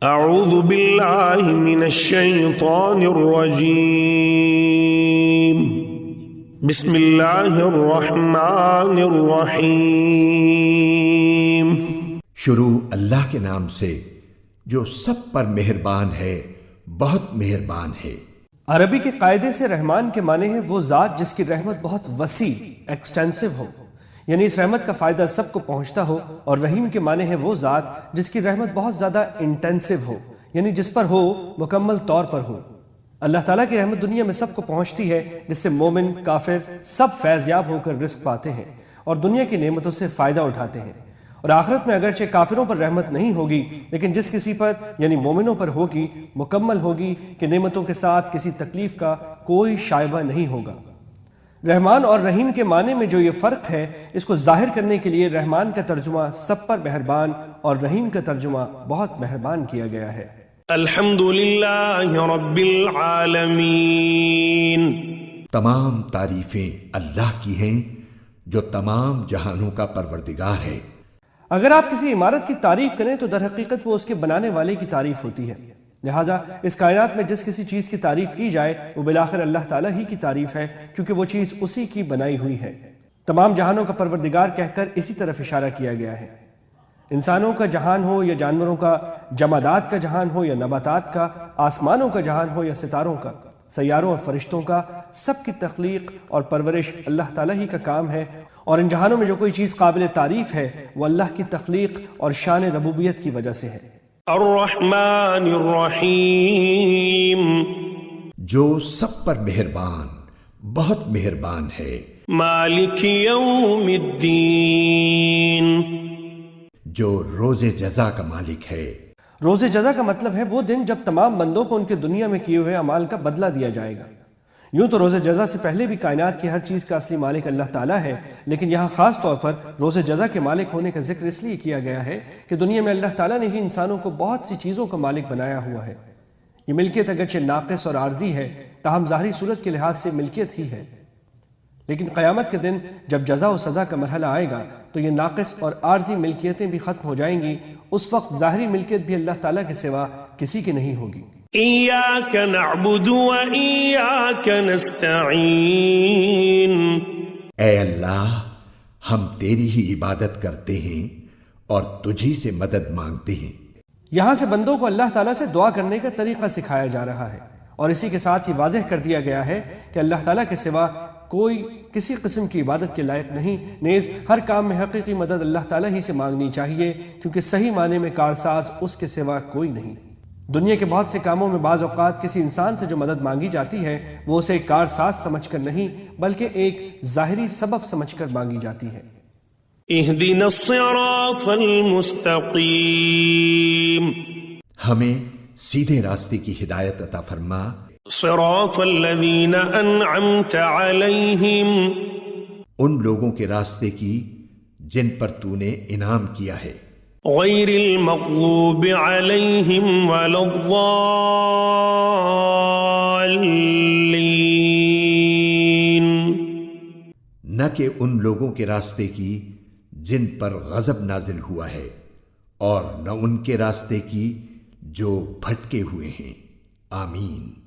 اعوذ باللہ من الشیطان الرجیم بسم اللہ الرحمن الرحیم۔ شروع اللہ کے نام سے جو سب پر مہربان ہے، بہت مہربان ہے۔ عربی کے قاعدے سے رحمان کے معنی ہے وہ ذات جس کی رحمت بہت وسیع ایکسٹینسو ہو، یعنی اس رحمت کا فائدہ سب کو پہنچتا ہو، اور رحیم کے معنی ہے وہ ذات جس کی رحمت بہت زیادہ انٹینسو ہو، یعنی جس پر ہو مکمل طور پر ہو۔ اللہ تعالیٰ کی رحمت دنیا میں سب کو پہنچتی ہے، جس سے مومن کافر سب فیض یاب ہو کر رزق پاتے ہیں اور دنیا کی نعمتوں سے فائدہ اٹھاتے ہیں۔ اور آخرت میں اگرچہ کافروں پر رحمت نہیں ہوگی، لیکن جس کسی پر یعنی مومنوں پر ہوگی مکمل ہوگی کہ نعمتوں کے ساتھ کسی تکلیف کا کوئی شائبہ نہیں ہوگا۔ رحمان اور رحیم کے معنی میں جو یہ فرق ہے، اس کو ظاہر کرنے کے لیے رحمان کا ترجمہ سب پر مہربان اور رحیم کا ترجمہ بہت مہربان کیا گیا ہے۔ الحمدللہ رب العالمین۔ تمام تعریفیں اللہ کی ہیں جو تمام جہانوں کا پروردگار ہے۔ اگر آپ کسی عمارت کی تعریف کریں تو در حقیقت وہ اس کے بنانے والے کی تعریف ہوتی ہے، لہٰذا اس کائنات میں جس کسی چیز کی تعریف کی جائے وہ بالآخر اللہ تعالیٰ ہی کی تعریف ہے، کیونکہ وہ چیز اسی کی بنائی ہوئی ہے۔ تمام جہانوں کا پروردگار کہہ کر اسی طرف اشارہ کیا گیا ہے۔ انسانوں کا جہان ہو یا جانوروں کا، جمادات کا جہان ہو یا نباتات کا، آسمانوں کا جہان ہو یا ستاروں کا، سیاروں اور فرشتوں کا، سب کی تخلیق اور پرورش اللہ تعالیٰ ہی کا کام ہے، اور ان جہانوں میں جو کوئی چیز قابل تعریف ہے وہ اللہ کی تخلیق اور شان ربوبیت کی وجہ سے ہے۔ الرحمن الرحیم، جو سب پر مہربان بہت مہربان ہے۔ مالک یوم الدین، جو روز جزا کا مالک ہے۔ روز جزا کا مطلب ہے وہ دن جب تمام بندوں کو ان کے دنیا میں کیے ہوئے اعمال کا بدلہ دیا جائے گا۔ یوں تو روز جزا سے پہلے بھی کائنات کی ہر چیز کا اصلی مالک اللہ تعالیٰ ہے، لیکن یہاں خاص طور پر روز جزا کے مالک ہونے کا ذکر اس لیے کیا گیا ہے کہ دنیا میں اللہ تعالیٰ نے ہی انسانوں کو بہت سی چیزوں کا مالک بنایا ہوا ہے۔ یہ ملکیت اگرچہ ناقص اور عارضی ہے، تاہم ظاہری صورت کے لحاظ سے ملکیت ہی ہے، لیکن قیامت کے دن جب جزا و سزا کا مرحلہ آئے گا تو یہ ناقص اور عارضی ملکیتیں بھی ختم ہو جائیں گی۔ اس وقت ظاہری ملکیت بھی اللہ تعالیٰ کے سوا کسی کی نہیں ہوگی۔ ایاک نعبد و ایاک نستعین، اے اللہ، ہم تیری ہی عبادت کرتے ہیں اور تجھی سے مدد مانگتے ہیں۔ یہاں سے بندوں کو اللہ تعالیٰ سے دعا کرنے کا طریقہ سکھایا جا رہا ہے، اور اسی کے ساتھ یہ واضح کر دیا گیا ہے کہ اللہ تعالیٰ کے سوا کوئی کسی قسم کی عبادت کے لائق نہیں، نیز ہر کام میں حقیقی مدد اللہ تعالیٰ ہی سے مانگنی چاہیے، کیونکہ صحیح معنی میں کارساز اس کے سوا کوئی نہیں۔ دنیا کے بہت سے کاموں میں بعض اوقات کسی انسان سے جو مدد مانگی جاتی ہے وہ اسے کارساز سمجھ کر نہیں بلکہ ایک ظاہری سبب سمجھ کر مانگی جاتی ہے۔ اہدنا الصراط المستقیم، ہمیں سیدھے راستے کی ہدایت عطا فرما۔ صراط الذین انعمت علیہم، ان لوگوں کے راستے کی جن پر تو نے انعام کیا ہے۔ غیر المغضوب علیہم ولا الضالین، نہ کہ ان لوگوں کے راستے کی جن پر غضب نازل ہوا ہے، اور نہ ان کے راستے کی جو بھٹکے ہوئے ہیں۔ آمین۔